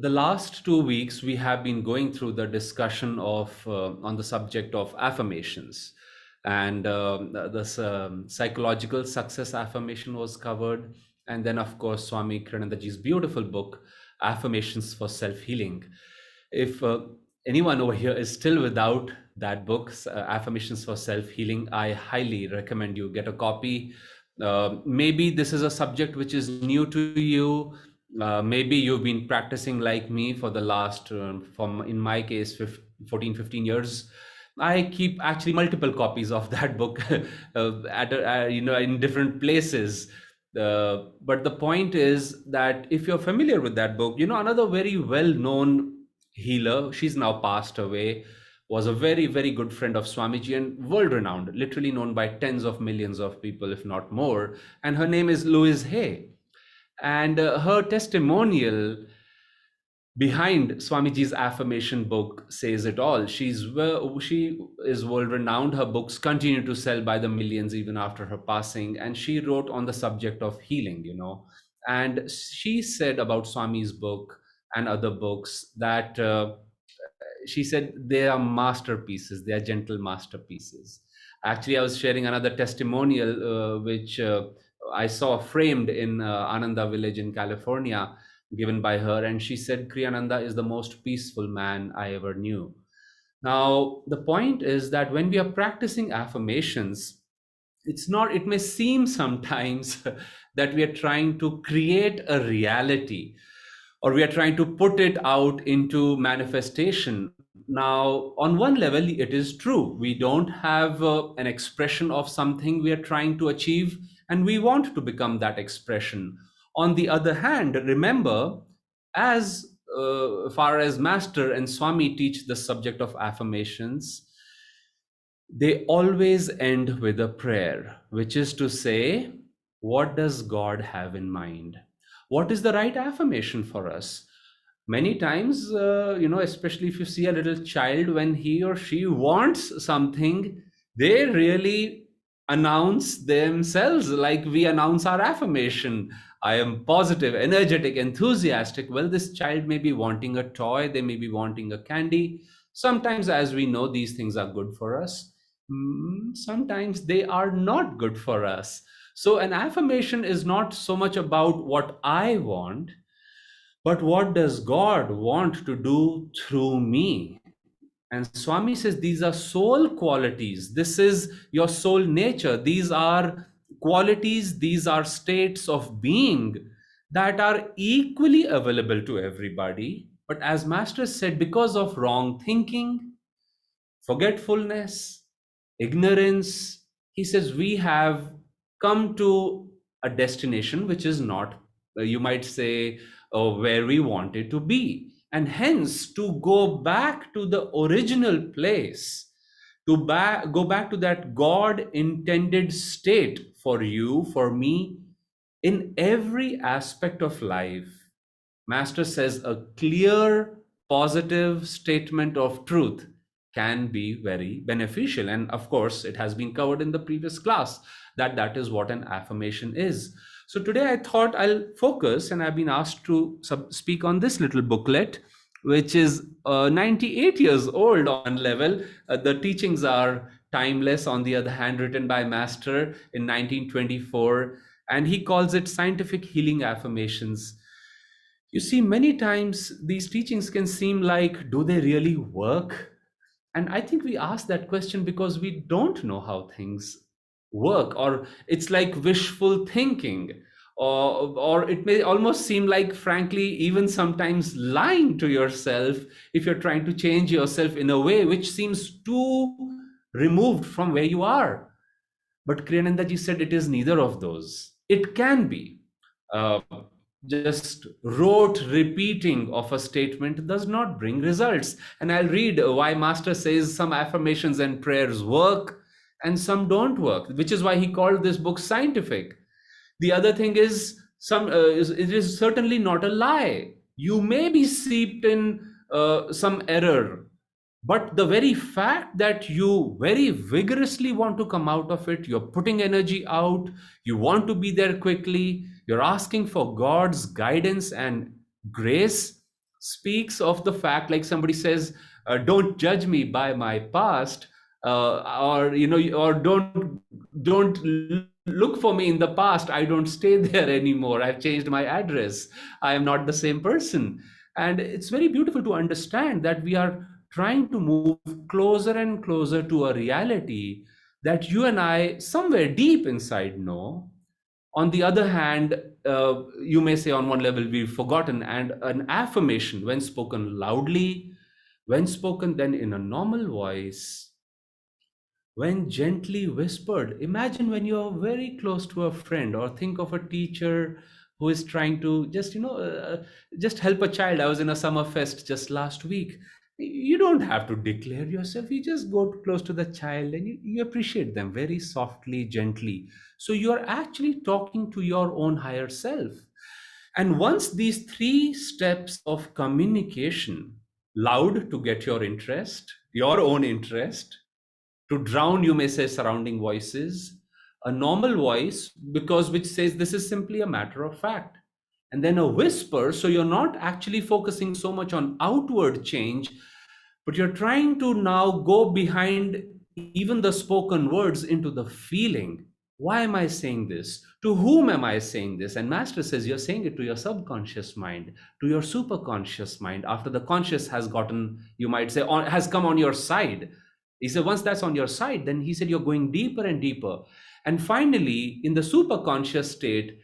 the last 2 weeks we have been going through the discussion of on the subject of affirmations, and this psychological success affirmation was covered, and then of course Swami Kriyanandaji's beautiful book, Affirmations for Self-Healing. If anyone over here is still without that book, Affirmations for Self-Healing, I highly recommend you get a copy. Maybe this is a subject which is new to you. Maybe you've been practicing like me for the last, from in my case, 14, 15 years. I keep actually multiple copies of that book in different places. But the point is that if you're familiar with that book, another very well-known healer, she's now passed away, was a very, very good friend of Swamiji and world renowned, literally known by tens of millions of people, if not more. And her name is Louise Hay. And her testimonial behind Swamiji's affirmation book says it all. She is world renowned. Her books continue to sell by the millions even after her passing. And she wrote on the subject of healing. And she said about Swami's book and other books that she said they are masterpieces. They are gentle masterpieces. Actually, I was sharing another testimonial which I saw framed in Ananda Village in California, given by her, and she said Kriyananda is the most peaceful man I ever knew. Now, the point is that when we are practicing affirmations, it may seem sometimes that we are trying to create a reality, or we are trying to put it out into manifestation. Now, on one level, it is true. We don't have an expression of something we are trying to achieve, and we want to become that expression. On the other hand, remember, as far as Master and Swami teach the subject of affirmations, they always end with a prayer, which is to say, what does God have in mind? What is the right affirmation for us? Many times, especially if you see a little child, when he or she wants something, they really announce themselves like we announce our affirmation. I am positive, energetic, enthusiastic. Well, this child may be wanting a toy, they may be wanting a candy. Sometimes, as we know, these things are good for us. Sometimes they are not good for us. So, an affirmation is not so much about what I want, but what does God want to do through me? And Swami says these are soul qualities. This is your soul nature. These are qualities, these are states of being that are equally available to everybody. But as Master said, because of wrong thinking, forgetfulness, ignorance, he says we have come to a destination which is not, you might say, where we wanted to be. And hence, to go back to the original place, go back to that God intended state for you, for me, in every aspect of life, Master says a clear, positive statement of truth can be very beneficial. And of course, it has been covered in the previous class that that is what an affirmation is. So today I thought I'll focus, and I've been asked to speak on this little booklet, which is 98 years old on level. The teachings are timeless, on the other hand, written by Master in 1924, and he calls it Scientific Healing Affirmations. You see, many times these teachings can seem like, do they really work? And I think we ask that question because we don't know how things work, or it's like wishful thinking, or it may almost seem like, frankly, even sometimes lying to yourself if you're trying to change yourself in a way which seems too removed from where you are. But Kriyanandaji said it is neither of those. It can be. Uh, just rote repeating of a statement does not bring results. And I'll read why Master says some affirmations and prayers work and some don't work, which is why he called this book scientific. The other thing is, it is certainly not a lie. You may be steeped in some error, but the very fact that you very vigorously want to come out of it, you're putting energy out, you want to be there quickly, you're asking for God's guidance and grace, speaks of the fact, like somebody says, don't judge me by my past, or or don't look for me in the past. I don't stay there anymore. I've changed my address. I am not the same person. And it's very beautiful to understand that we are trying to move closer and closer to a reality that you and I somewhere deep inside know. On the other hand, you may say on one level we've forgotten, and an affirmation, when spoken loudly, when spoken then in a normal voice, when gently whispered. Imagine when you're very close to a friend, or think of a teacher who is trying to just just help a child. I was in a summer fest just last week. You don't have to declare yourself. You just go close to the child and you appreciate them very softly, gently. So you're actually talking to your own higher self. And once these three steps of communication, loud to get your interest, your own interest, to drown, you may say, surrounding voices, a normal voice, because which says this is simply a matter of fact, and then a whisper, so you're not actually focusing so much on outward change, but you're trying to now go behind even the spoken words into the feeling. Why am I saying this? To whom am I saying this? And Master says you're saying it to your subconscious mind, to your superconscious mind, after the conscious has gotten, you might say, has come on your side. He said, once that's on your side, then he said, you're going deeper and deeper. And finally, in the superconscious state,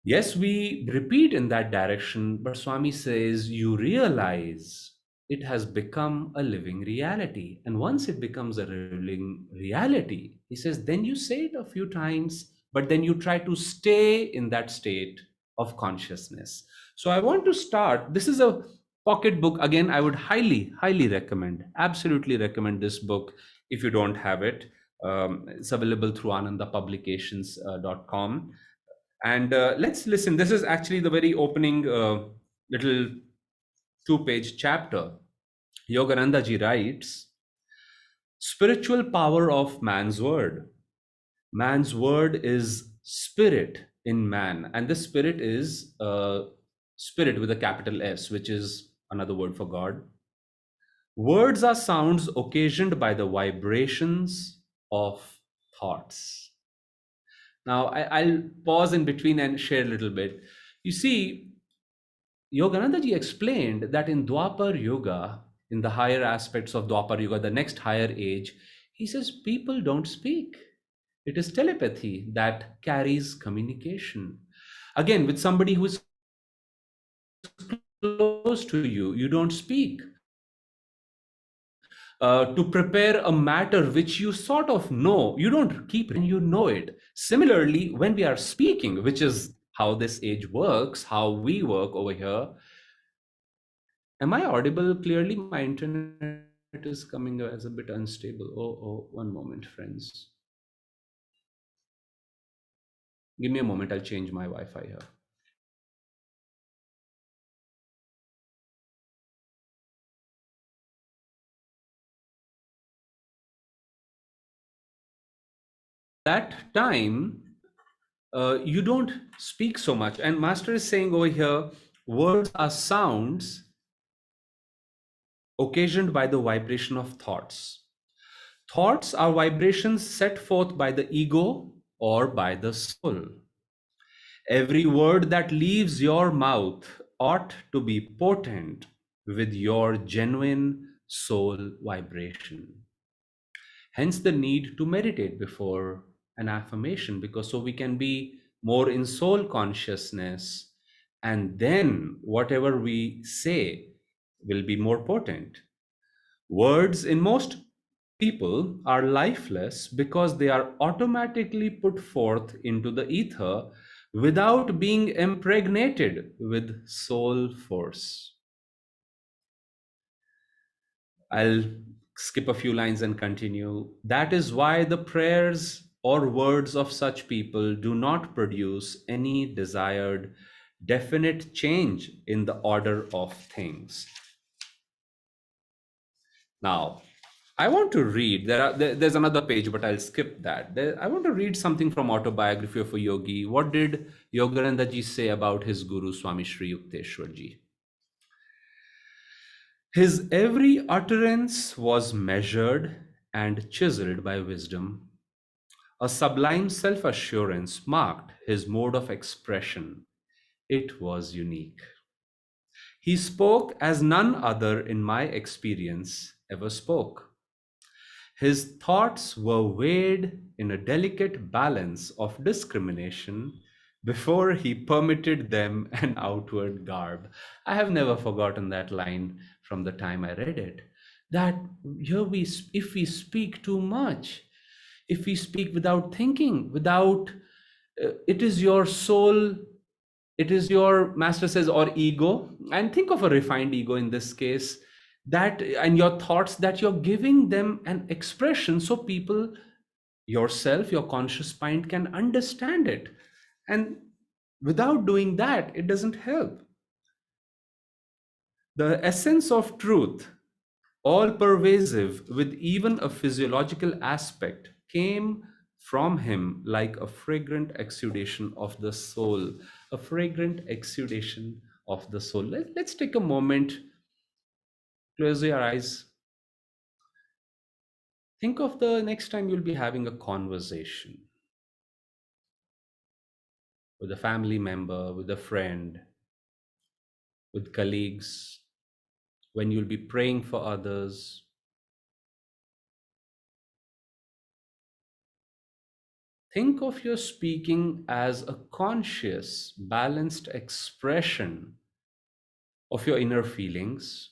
yes, we repeat in that direction, but Swami says you realize it has become a living reality. And once it becomes a living reality, he says, then you say it a few times, but then you try to stay in that state of consciousness. So I want to start. This is a pocket book. Again, I would highly, highly recommend, absolutely recommend this book if you don't have it. It's available through anandapublications.com. And let's listen. This is actually the very opening little two-page chapter. Yogananda ji writes, spiritual power of man's word. Man's word is spirit in man. And this spirit is spirit with a capital S, which is another word for God. Words are sounds occasioned by the vibrations of thoughts. Now, I'll pause in between and share a little bit. You see, Yogananda ji explained that in Dwapar Yuga, in the higher aspects of Dwapar Yuga, the next higher age, he says people don't speak. It is telepathy that carries communication. Again, with somebody who is close to you, you don't speak. To prepare a matter which you sort of know, you don't keep it and you know it. Similarly, when we are speaking, which is how this age works, how we work over here, am I audible clearly? My internet is coming as a bit unstable. Oh, one moment, friends. Give me a moment, I'll change my Wi-Fi here. That time, you don't speak so much. And Master is saying over here, words are sounds occasioned by the vibration of thoughts. Thoughts are vibrations set forth by the ego or by the soul. Every word that leaves your mouth ought to be potent with your genuine soul vibration. Hence the need to meditate before an affirmation, because so we can be more in soul consciousness, and then whatever we say will be more potent. Words in most people are lifeless because they are automatically put forth into the ether without being impregnated with soul force. I'll skip a few lines and continue. That is why the prayers or words of such people do not produce any desired definite change in the order of things. Now, I want to read, there's another page, but I'll skip that. I want to read something from Autobiography of a Yogi. What did Yogananda ji say about his guru, Swami Sri Yukteswar ji? His every utterance was measured and chiseled by wisdom. A sublime self assurance marked his mode of expression. It was unique. He spoke as none other in my experience ever spoke. His thoughts were weighed in a delicate balance of discrimination before he permitted them an outward garb. I have never forgotten that line from the time I read it. That here if we speak too much, if we speak without thinking, without, it is your soul, it is your master says, or ego, and think of a refined ego in this case, that and your thoughts, that you're giving them an expression so people, yourself, your conscious mind can understand it. And without doing that, it doesn't help. The essence of truth, all pervasive with even a physiological aspect, came from him like a fragrant exudation of the soul. A fragrant exudation of the soul. Let's take a moment, close your eyes. Think of the next time you'll be having a conversation with a family member, with a friend, with colleagues, when you'll be praying for others. Think of your speaking as a conscious, balanced expression of your inner feelings.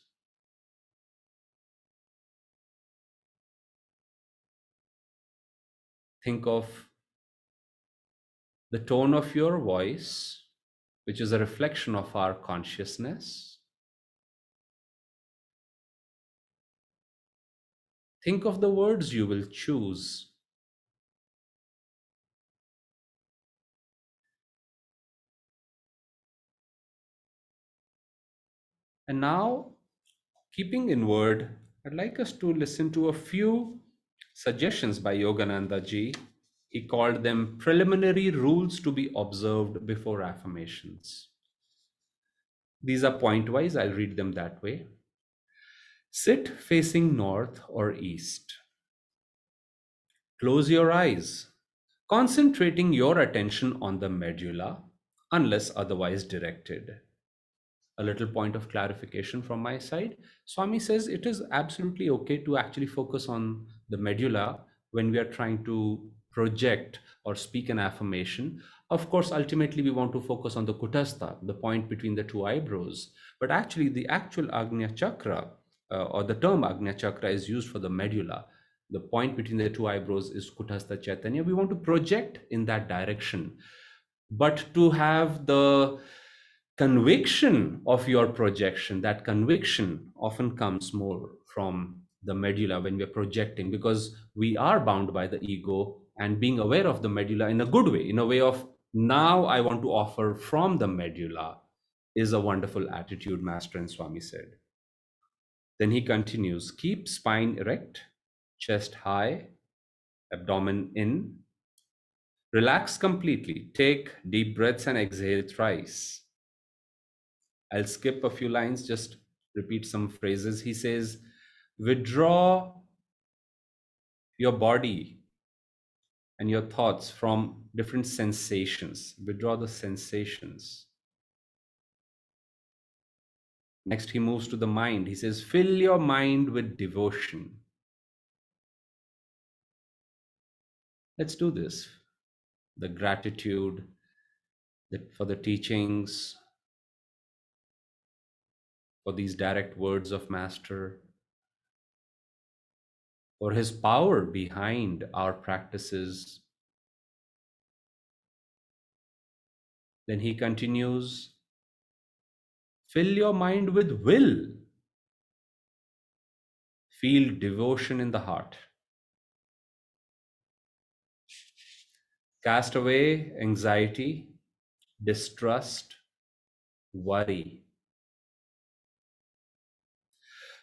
Think of the tone of your voice, which is a reflection of our consciousness. Think of the words you will choose. And now, keeping in word, I'd like us to listen to a few suggestions by Yogananda ji. He called them preliminary rules to be observed before affirmations. These are point-wise, I'll read them that way. Sit facing north or east. Close your eyes, concentrating your attention on the medulla, unless otherwise directed. A little point of clarification from my side. Swami says it is absolutely okay to actually focus on the medulla when we are trying to project or speak an affirmation. Of course, ultimately we want to focus on the kutastha, the point between the two eyebrows. But actually, the actual Agnya Chakra, or the term Agnya Chakra, is used for the medulla. The point between the two eyebrows is kutastha Chaitanya. We want to project in that direction. But to have the conviction of your projection, that conviction often comes more from the medulla when we're projecting, because we are bound by the ego, and being aware of the medulla in a good way, in a way of, now I want to offer from the medulla, is a wonderful attitude, Master and Swami said. Then he continues, keep spine erect, chest high, abdomen in, relax completely, take deep breaths and exhale thrice. I'll skip a few lines, just repeat some phrases. He says, withdraw your body and your thoughts from different sensations. Withdraw the sensations. Next, he moves to the mind. He says, fill your mind with devotion. Let's do this. The gratitude for the teachings, for these direct words of Master, for his power behind our practices. Then he continues, fill your mind with will. Feel devotion in the heart. Cast away anxiety, distrust, worry.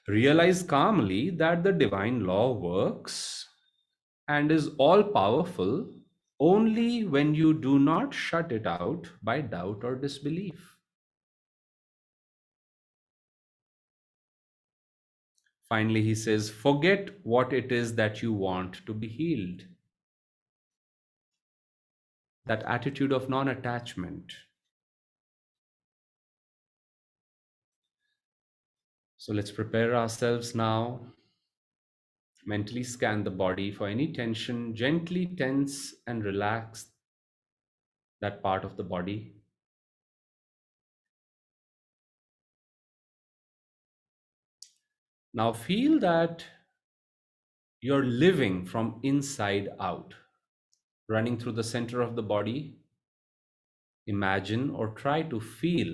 Realize calmly that the divine law works and is all powerful only when you do not shut it out by doubt or disbelief. Finally, he says, forget what it is that you want to be healed. That attitude of non attachment. So let's prepare ourselves now. Mentally scan the body for any tension, gently tense and relax that part of the body. Now feel that you're living from inside out, running through the center of the body. Imagine or try to feel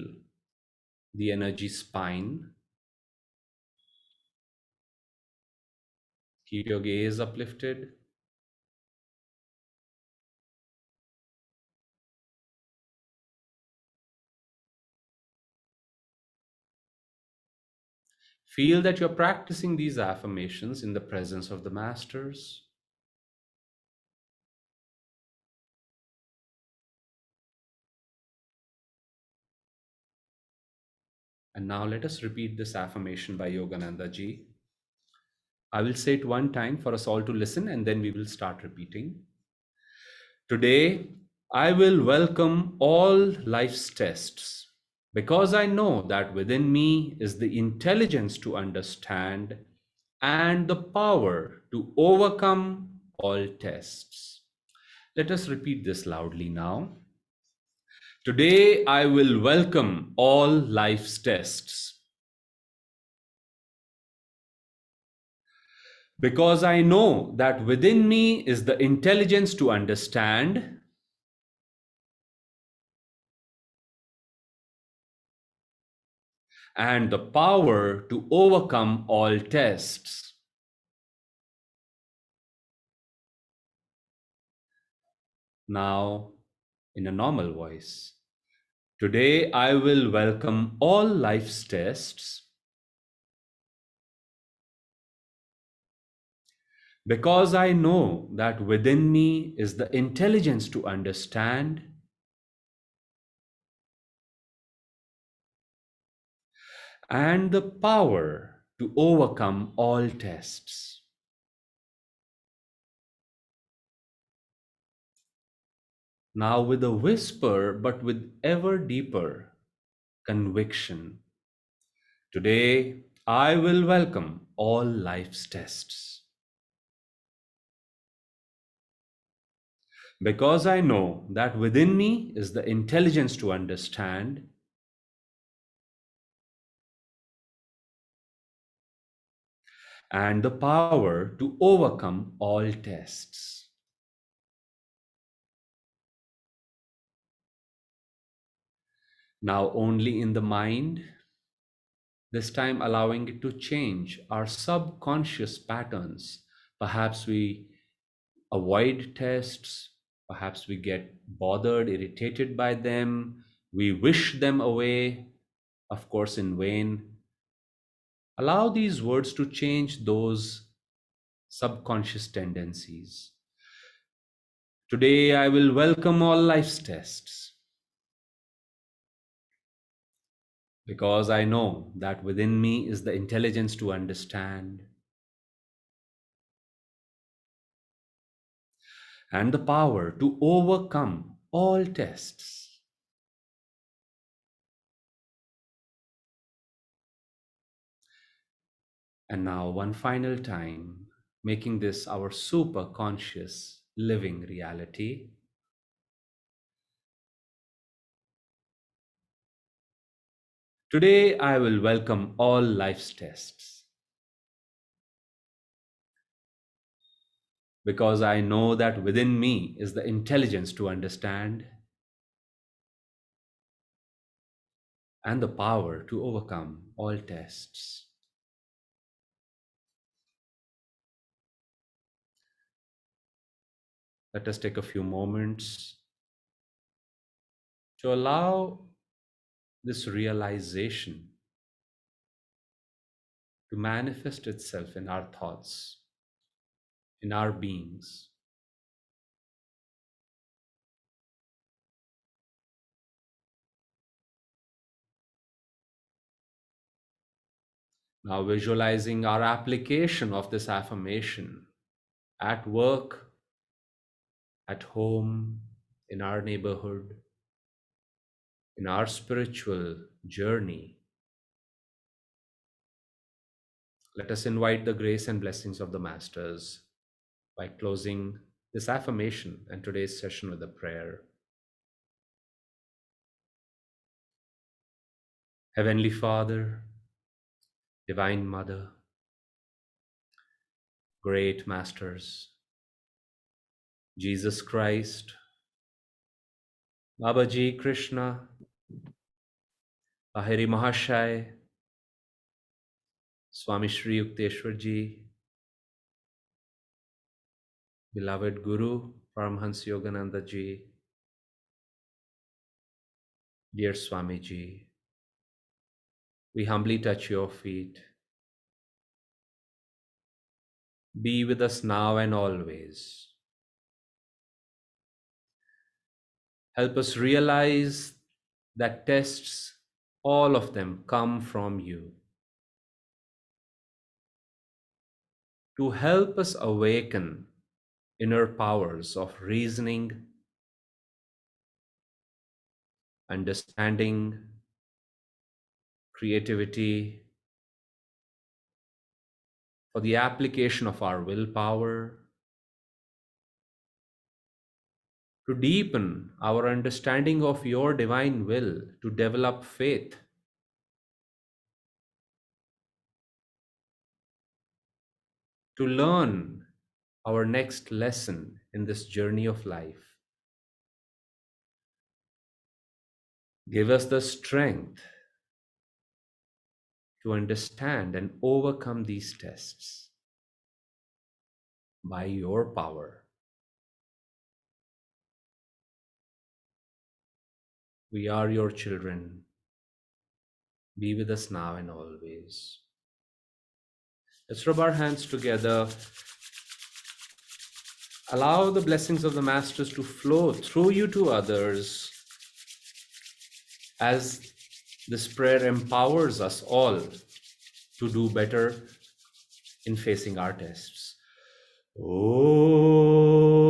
the energy spine. Keep your gaze uplifted. Feel that you're practicing these affirmations in the presence of the masters. And now let us repeat this affirmation by Yogananda ji. I will say it one time for us all to listen, and then we will start repeating. Today, I will welcome all life's tests because I know that within me is the intelligence to understand and the power to overcome all tests. Let us repeat this loudly now. Today, I will welcome all life's tests because I know that within me is the intelligence to understand and the power to overcome all tests. Now, in a normal voice, today I will welcome all life's tests because I know that within me is the intelligence to understand and the power to overcome all tests. Now, with a whisper, but with ever deeper conviction, today I will welcome all life's tests because I know that within me is the intelligence to understand and the power to overcome all tests. Now, only in the mind, this time allowing it to change our subconscious patterns. Perhaps we avoid tests, perhaps we get bothered, irritated by them, we wish them away, of course, in vain. Allow these words to change those subconscious tendencies. Today, I will welcome all life's tests because I know that within me is the intelligence to understand and the power to overcome all tests. And now, one final time, making this our super conscious living reality. Today, I will welcome all life's tests because I know that within me is the intelligence to understand and the power to overcome all tests. Let us take a few moments to allow this realization to manifest itself in our thoughts, in our beings. Now visualizing our application of this affirmation at work, at home, in our neighborhood, in our spiritual journey. Let us invite the grace and blessings of the Masters by closing this affirmation and today's session with a prayer. Heavenly Father, Divine Mother, great Masters, Jesus Christ, Babaji Krishna, Aheri Mahashai, Swami Shri Yukteswar Ji, beloved Guru, Paramhans Yogananda Ji, dear Swami Ji, we humbly touch your feet. Be with us now and always. Help us realize that tests, all of them, come from you to help us awaken inner powers of reasoning, understanding, creativity, for the application of our willpower, to deepen our understanding of your divine will, to develop faith, to learn our next lesson in this journey of life. Give us the strength to understand and overcome these tests by your power. We are your children. Be with us now and always. Let's rub our hands together. Allow the blessings of the Masters to flow through you to others as this prayer empowers us all to do better in facing our tests. Oh.